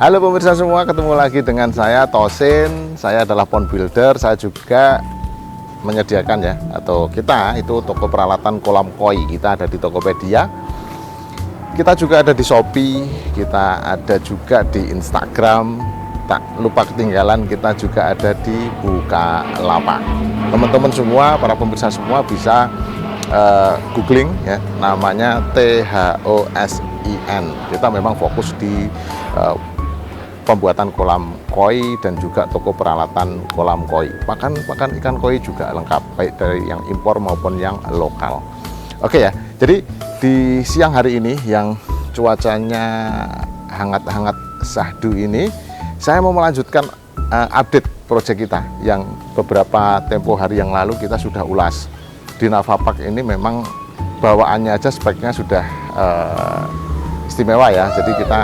Halo pemirsa semua, ketemu lagi dengan saya Tosin. Saya adalah pond builder. Saya juga menyediakan ya, atau kita itu toko peralatan kolam koi. Kita ada di Tokopedia, kita juga ada di Shopee, kita ada juga di Instagram. Tak lupa ketinggalan, kita juga ada di Bukalapak. Teman-teman semua, para pemirsa semua bisa googling ya, namanya THOSIN. Kita memang fokus di pembuatan kolam koi dan juga toko peralatan kolam koi. Pakan ikan koi juga lengkap, baik dari yang impor maupun yang lokal. Oke ya, jadi di siang hari ini yang cuacanya hangat-hangat syahdu ini, saya mau melanjutkan update proyek kita yang beberapa tempo hari yang lalu kita sudah ulas. Di Navapak ini memang bawaannya aja speknya sudah istimewa ya, jadi kita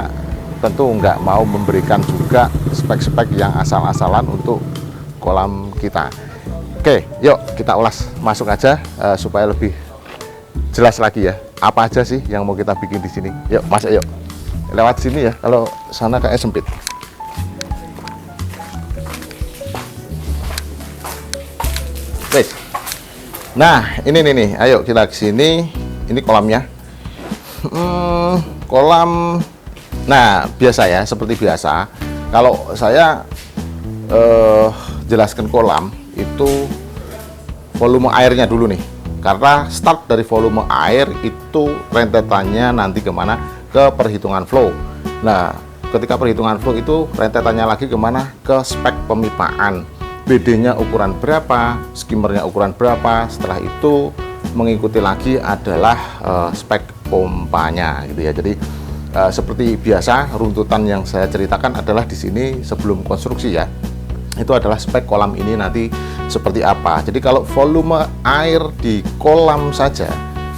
tentu nggak mau memberikan juga spek-spek yang asal-asalan untuk kolam kita. Oke, yuk kita ulas, masuk aja supaya lebih jelas lagi ya. Apa aja sih yang mau kita bikin di sini? Yuk, masuk yuk. Lewat sini ya, kalau sana kayak sempit. Wes. Nah, ini nih, ayo kita ke sini. Ini kolamnya. Kolam. Nah, biasa ya, seperti biasa. Kalau saya jelaskan kolam itu volume airnya dulu nih. Karena start dari volume air itu rentetannya nanti kemana? Ke perhitungan flow. Nah, ketika perhitungan flow itu rentetannya lagi kemana? Ke spek pemipaan. BD-nya ukuran berapa, skimmernya ukuran berapa. Setelah itu mengikuti lagi adalah spek pompanya gitu ya. Jadi seperti biasa, runtutan yang saya ceritakan adalah di sini sebelum konstruksi ya. Itu adalah spek kolam ini nanti seperti apa. Jadi kalau volume air di kolam saja,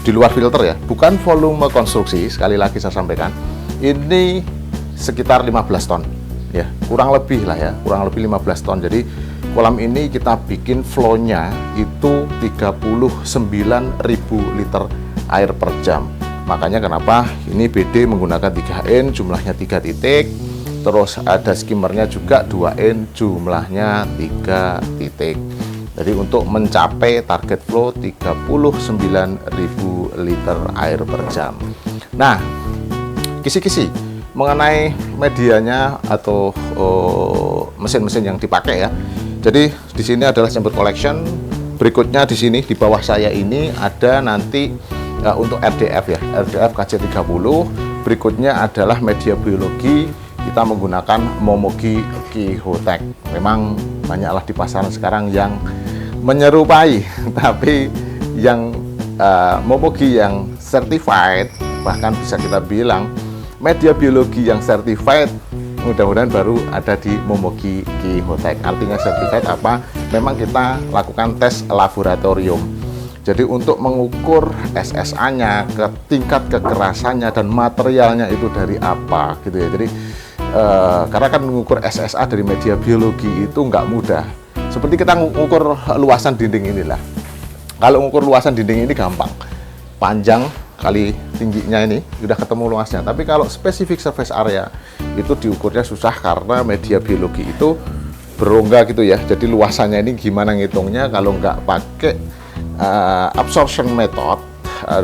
di luar filter ya, bukan volume konstruksi, sekali lagi saya sampaikan, ini sekitar 15 ton. Ya, kurang lebih lah ya, kurang lebih 15 ton. Jadi kolam ini kita bikin flow-nya itu 39.000 liter air per jam. Makanya kenapa ini BD menggunakan 3N, jumlahnya 3 titik. Terus ada skimmernya juga 2N, jumlahnya 3 titik. Jadi untuk mencapai target flow 39.000 liter air per jam. Nah, kisi-kisi mengenai medianya atau mesin-mesin yang dipakai ya. Jadi di sini adalah chamber collection. Berikutnya di sini di bawah saya ini ada nanti untuk RDF ya, RDF KC30. Berikutnya adalah media biologi, kita menggunakan Momogi Kihotech. Memang banyaklah di pasaran sekarang yang menyerupai, tapi yang Momogi yang certified, bahkan bisa kita bilang media biologi yang certified, mudah-mudahan baru ada di Momogi Kihotech. Artinya certified apa? Memang kita lakukan tes laboratorium. Jadi untuk mengukur SSA-nya, ke tingkat kekerasannya dan materialnya itu dari apa gitu ya. Jadi karena kan mengukur SSA dari media biologi itu nggak mudah. Seperti kita mengukur luasan dinding inilah. Kalau mengukur luasan dinding ini gampang, panjang kali tingginya ini udah ketemu luasnya. Tapi kalau specific surface area itu diukurnya susah karena media biologi itu berongga gitu ya. Jadi luasannya ini gimana ngitungnya kalau nggak pakai absorption method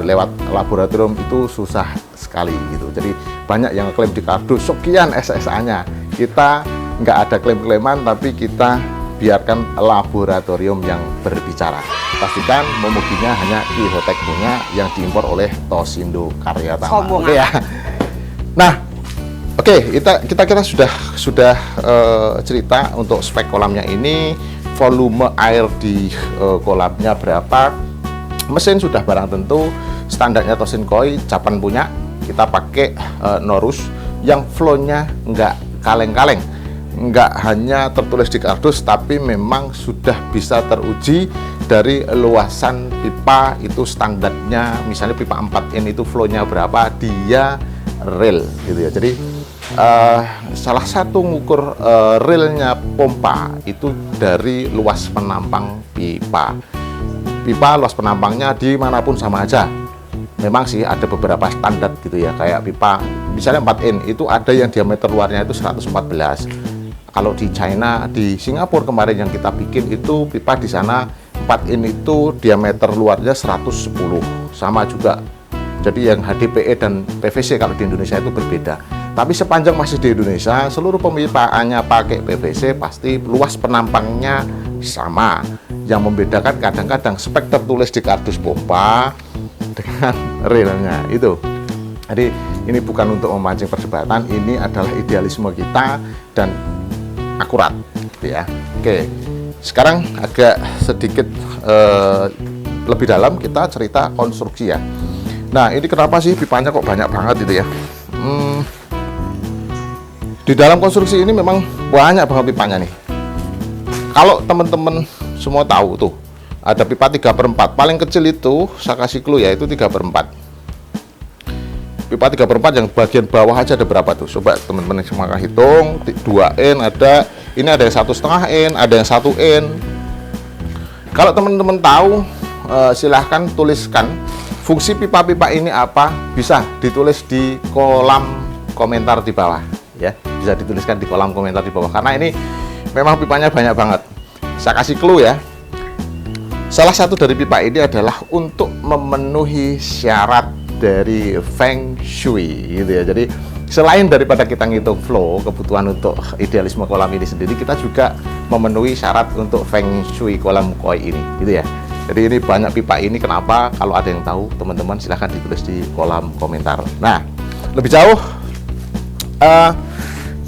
lewat laboratorium itu susah sekali gitu. Jadi banyak yang klaim di kardus sekian SSA-nya. Kita nggak ada klaim-klaiman, tapi kita biarkan laboratorium yang berbicara. Pastikan Momoginya hanya Kihotech punya yang diimpor oleh Tosindo Karya Tama. Oke ya. Nah, oke, kita sudah cerita untuk spek kolamnya ini. Volume air di kolamnya berapa, mesin sudah barang tentu, standarnya Tosin Koi, Japan punya, kita pakai Norus yang flow-nya nggak kaleng-kaleng, nggak hanya tertulis di kardus, tapi memang sudah bisa teruji dari luasan pipa itu standarnya, misalnya pipa 4N itu flow-nya berapa, dia real gitu ya. Jadi salah satu ngukur realnya pompa itu dari luas penampang pipa. Luas penampangnya dimanapun sama aja, Memang sih ada beberapa standar gitu ya, kayak pipa misalnya 4 in itu ada yang diameter luarnya itu 114. Kalau di China, di Singapura kemarin yang kita bikin itu pipa di sana 4 in itu diameter luarnya 110, sama juga. Jadi yang HDPE dan PVC kalau di Indonesia itu berbeda. Tapi sepanjang masih di Indonesia, seluruh pemipaannya pakai PVC, pasti luas penampangnya sama. Yang membedakan kadang-kadang spek tertulis di kardus pompa dengan realnya itu. Jadi ini bukan untuk memancing perdebatan, ini adalah idealisme kita dan akurat gitu ya. Oke, sekarang agak sedikit lebih dalam kita cerita konstruksi ya. Nah, ini kenapa sih pipanya kok banyak banget gitu ya? Di dalam konstruksi ini memang banyak banget pipanya nih. Kalau teman-teman semua tahu tuh, ada pipa 3/4. Paling kecil itu saya kasih clue ya, itu 3/4. Pipa 3/4 yang bagian bawah aja ada berapa tuh? Coba teman-teman semua hitung. 2 in ada, ini ada yang 1,5 in, ada yang 1 in. Kalau teman-teman tahu, silahkan tuliskan fungsi pipa-pipa ini apa, bisa ditulis di kolom komentar di bawah ya, bisa dituliskan di kolom komentar di bawah, karena ini memang pipanya banyak banget. Saya kasih clue ya, salah satu dari pipa ini adalah untuk memenuhi syarat dari Feng Shui gitu ya. Jadi selain daripada kita ngitung flow, kebutuhan untuk idealisme kolam ini sendiri, kita juga memenuhi syarat untuk Feng Shui kolam koi ini gitu ya. Jadi ini banyak pipa ini, kenapa? Kalau ada yang tahu teman-teman silahkan ditulis di kolom komentar. Nah, lebih jauh,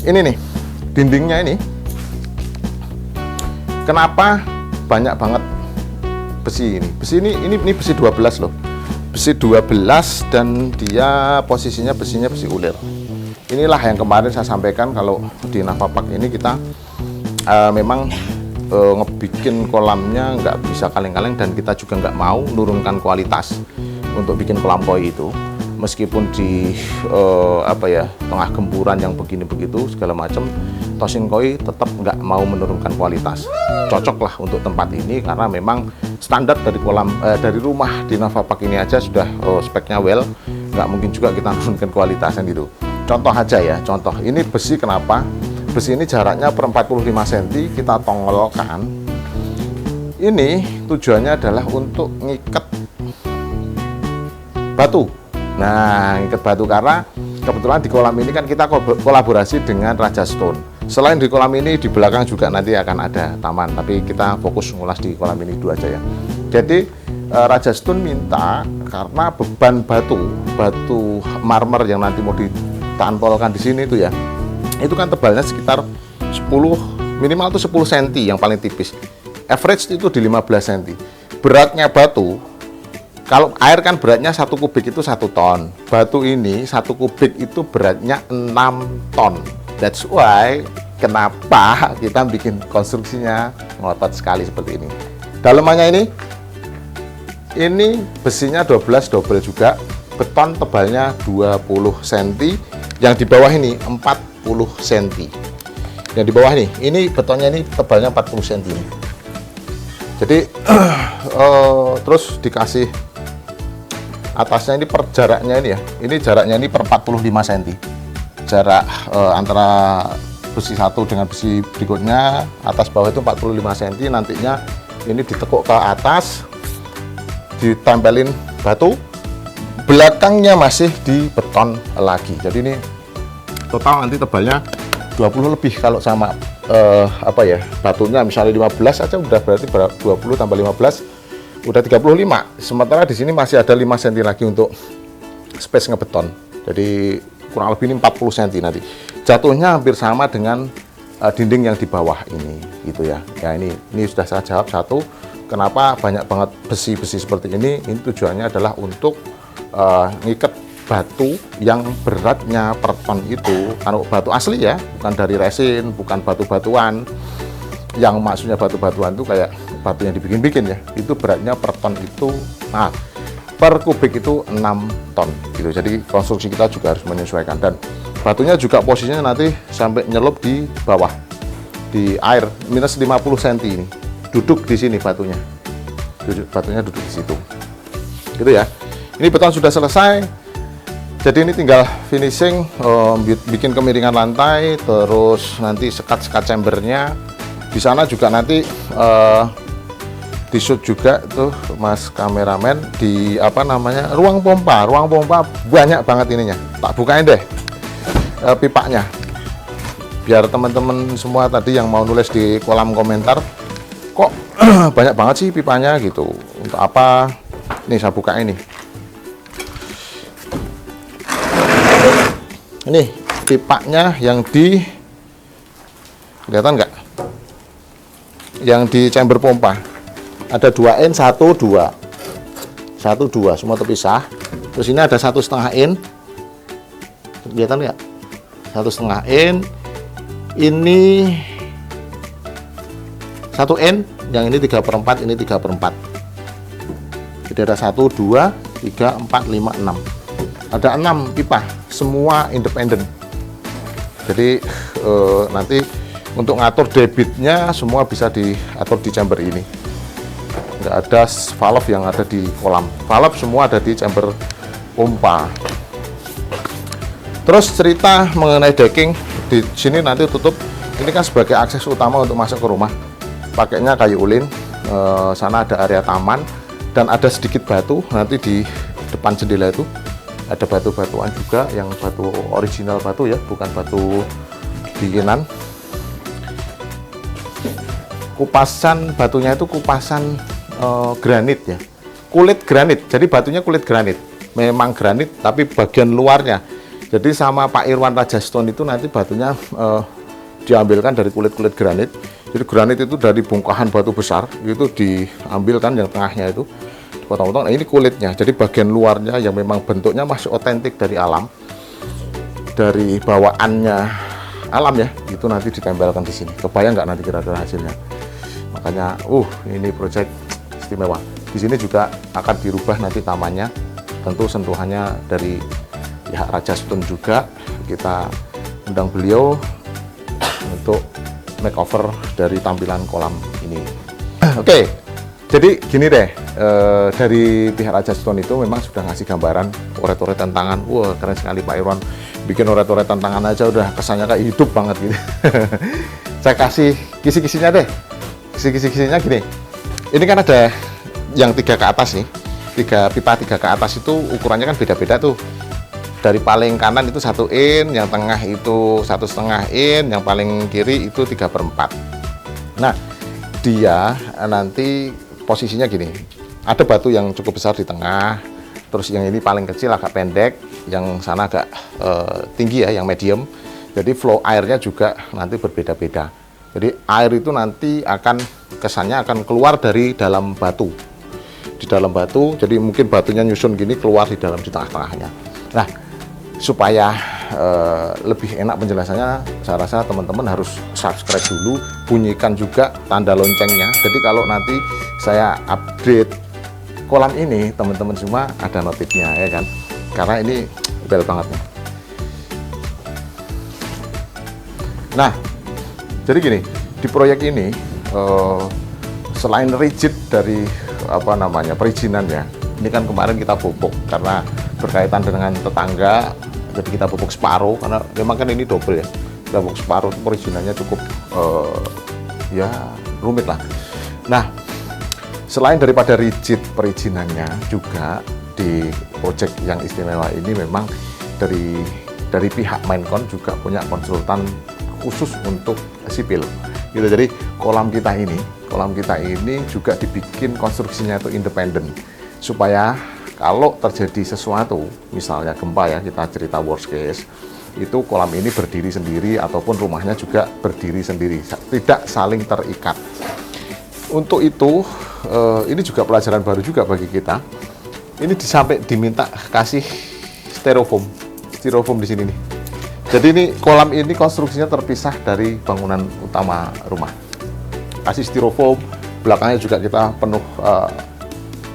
ini nih dindingnya ini, kenapa banyak banget besi ini? Besi ini besi 12 loh, besi 12 dan dia posisinya besinya besi ulir. Inilah yang kemarin saya sampaikan, kalau di Navapak ini kita memang ngebikin kolamnya nggak bisa kaleng-kaleng, dan kita juga nggak mau nurunkan kualitas untuk bikin kolam koi itu, meskipun di tengah gempuran yang begini begitu segala macam, Toshin Koi tetap nggak mau menurunkan kualitas. Cocok lah untuk tempat ini karena memang standar dari kolam dari rumah di Navapak ini aja sudah speknya well, nggak mungkin juga kita menurunkan kualitasnya gitu. Contoh aja ya, contoh ini besi, kenapa? Besi ini jaraknya per 45 cm kita tongolkan. Ini tujuannya adalah untuk ngikat batu. Nah, ngikat batu karena kebetulan di kolam ini kan kita kolaborasi dengan Raja Stone. Selain di kolam ini, di belakang juga nanti akan ada taman, tapi kita fokus ngulas di kolam ini dulu aja ya. Jadi Raja Stone minta, karena beban batu marmer yang nanti mau ditantolkan di sini itu ya, itu kan tebalnya sekitar 10, minimal itu 10 cm yang paling tipis. Average itu di 15 cm. Beratnya batu, kalau air kan beratnya 1 kubik itu 1 ton. Batu ini 1 kubik itu beratnya 6 ton. That's why kenapa kita bikin konstruksinya ngotot sekali seperti ini. Dalemannya ini besinya 12 double juga. Beton tebalnya 20 cm. Yang di bawah ini 40 cm. Yang di bawah ini betonnya ini tebalnya 40 cm. Jadi terus dikasih atasnya ini per jaraknya ini ya. Ini jaraknya ini per 45 cm. Jarak antara besi satu dengan besi berikutnya, atas bawah itu 45 cm. Nantinya ini ditekuk ke atas, ditempelin batu, belakangnya masih di beton lagi. Jadi ini total nanti tebalnya 20 lebih. Kalau sama batunya misalnya 15 aja udah berarti 20 tambah 15 udah 35. Sementara di sini masih ada 5 cm lagi untuk space ngebeton. Jadi kurang lebih ini 40 cm nanti. Jatuhnya hampir sama dengan dinding yang di bawah ini gitu ya. Ya ini sudah saya jawab satu. Kenapa banyak banget besi-besi seperti ini? Ini tujuannya adalah untuk ngikat batu yang beratnya per ton itu, kalau batu asli ya, bukan dari resin, bukan batu-batuan. Yang maksudnya batu-batuan itu kayak batu yang dibikin-bikin ya, itu beratnya per ton itu, per kubik itu 6 ton gitu. Jadi konstruksi kita juga harus menyesuaikan, dan batunya juga posisinya nanti sampai nyelup di bawah di air minus 50 cm ini, duduk di sini batunya duduk di situ gitu ya. Ini beton sudah selesai. Jadi ini tinggal finishing, bikin kemiringan lantai, terus nanti sekat-sekat chambernya. Di sana juga nanti di shoot juga tuh Mas kameramen di apa namanya ruang pompa banyak banget ininya. Tak bukain deh pipanya, biar teman-teman semua tadi yang mau nulis di kolom komentar, kok banyak banget sih pipanya gitu, untuk apa. Nih saya buka ini pipanya yang di, kelihatan nggak, yang di chamber pompa. Ada 2 in, 1 2 semua terpisah. Terus ini ada 1,5 in, kelihatan nggak, 1,5 in. Ini 1 in, yang ini 3/4, ini 3/4. Jadi ada 1 2 3 4 5 6, ada 6 pipa, semua independen. Jadi nanti untuk ngatur debitnya semua bisa diatur di chamber ini. Nggak ada valve yang ada di kolam, valve semua ada di chamber pompa. Terus cerita mengenai decking di sini nanti tutup. Ini kan sebagai akses utama untuk masuk ke rumah, pakainya kayu ulin. Sana ada area taman dan ada sedikit batu. Nanti di depan jendela itu ada batu-batuan juga, yang batu original batu ya, bukan batu bikinan. Kupasan batunya itu kupasan granit ya, kulit granit. Jadi batunya kulit granit, memang granit tapi bagian luarnya. Jadi sama Pak Irwan Raja Stone itu nanti batunya diambilkan dari kulit-kulit granit. Jadi granit itu dari bongkahan batu besar itu diambilkan, yang tengahnya itu dipotong-potong. Nah, ini kulitnya, jadi bagian luarnya yang memang bentuknya masih otentik dari alam, dari bawaannya alam ya, itu nanti ditempelkan di sini. Kebayang nggak nanti kira-kira hasilnya? Makanya ini project istimewa. Di sini juga akan dirubah nanti tamannya, tentu sentuhannya dari pihak Raja Stone juga. Kita undang beliau untuk makeover dari tampilan kolam ini. Oke, jadi gini deh, dari pihak Raja Stone itu memang sudah ngasih gambaran oret-oretan tangan. Wah, keren sekali Pak Irwan, bikin oret-oretan tangan aja udah kesannya kayak hidup banget gitu. Saya kasih kisi-kisinya deh. Kisi-kisinya gini, ini kan ada yang 3 ke atas nih, 3 pipa 3 ke atas itu ukurannya kan beda-beda tuh. Dari paling kanan itu 1 in, yang tengah itu 1,5 in, yang paling kiri itu 3/4. Nah, dia nanti posisinya gini, ada batu yang cukup besar di tengah, terus yang ini paling kecil agak pendek, yang sana agak tinggi ya, yang medium. Jadi flow airnya juga nanti berbeda-beda. Jadi air itu nanti akan kesannya akan keluar dari dalam batu, di dalam batu. Jadi mungkin batunya nyusun gini, keluar di dalam, di tengah-tengahnya. Nah, supaya lebih enak penjelasannya, saya rasa teman-teman harus subscribe dulu, bunyikan juga tanda loncengnya. Jadi kalau nanti saya update kolam ini, teman-teman semua ada notifnya ya kan, karena ini bel banget nih. Nah, jadi gini, di proyek ini selain rigid dari apa namanya perizinannya, ini kan kemarin kita pupuk karena berkaitan dengan tetangga, jadi kita pupuk separuh karena memang kan ini double ya, kita pupuk separuh, perizinannya cukup ya rumit lah. Nah, selain daripada rigid perizinannya, juga di proyek yang istimewa ini memang dari pihak Maincon juga punya konsultan khusus untuk sipil gitu. Jadi kolam kita ini juga dibikin konstruksinya itu independen, supaya kalau terjadi sesuatu, misalnya gempa ya, kita cerita worst case, itu kolam ini berdiri sendiri ataupun rumahnya juga berdiri sendiri, tidak saling terikat. Untuk itu ini juga pelajaran baru juga bagi kita. Ini sampai diminta kasih styrofoam di sini nih. Jadi ini kolam ini konstruksinya terpisah dari bangunan utama rumah. Kasih styrofoam, belakangnya juga kita penuh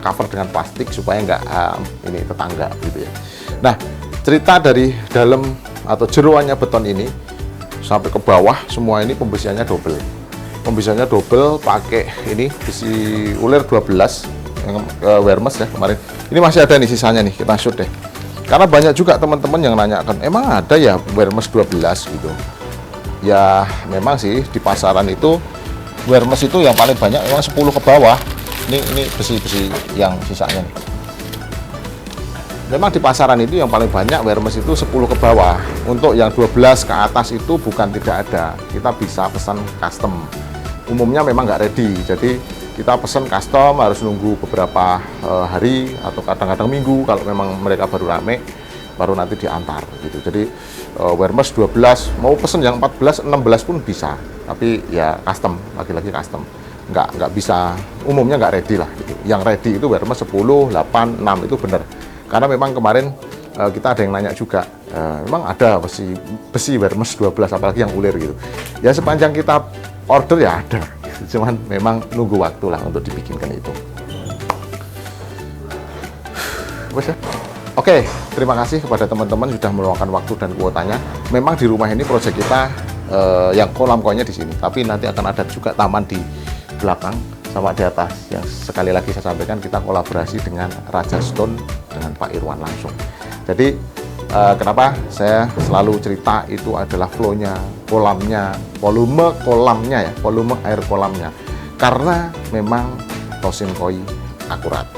cover dengan plastik supaya nggak ini tetangga gitu ya. Nah, cerita dari dalam atau jeroannya beton ini sampai ke bawah semua ini pembesiannya double. Pembesiannya double pakai ini besi ulir 12 yang Wermes ya kemarin. Ini masih ada nih sisanya nih, kita shoot deh. Karena banyak juga teman-teman yang nanyakan, emang ada ya Wermes 12 gitu. Ya memang sih di pasaran itu Wermes itu yang paling banyak memang 10 ke bawah. Ini besi-besi yang sisanya nih. Memang di pasaran itu yang paling banyak Wermes itu 10 ke bawah. Untuk yang 12 ke atas itu bukan tidak ada. Kita bisa pesan custom. Umumnya memang nggak ready. Jadi kita pesan custom harus nunggu beberapa hari atau kadang-kadang minggu kalau memang mereka baru rame, baru nanti diantar gitu. Jadi Wermes 12 mau pesen yang 14, 16 pun bisa. Tapi ya custom, lagi-lagi custom. Nggak bisa, umumnya nggak ready lah gitu. Yang ready itu Wermes 10, 8, 6 itu benar. Karena memang kemarin kita ada yang nanya juga, memang ada besi Wermes 12 apalagi yang ulir gitu. Ya sepanjang kita order ya ada, cuman memang nunggu waktu lah untuk dibikinkan itu. Wes ya. Oke, terima kasih kepada teman-teman sudah meluangkan waktu dan kuotanya. Memang di rumah ini proyek kita yang kolam koinnya di sini, tapi nanti akan ada juga taman di belakang sama di atas. Yang sekali lagi saya sampaikan, kita kolaborasi dengan Raja Stone dengan Pak Irwan langsung. Jadi kenapa saya selalu cerita itu adalah flow-nya, kolamnya, volume kolamnya ya, volume air kolamnya. Karena memang Tosin Koi akurat.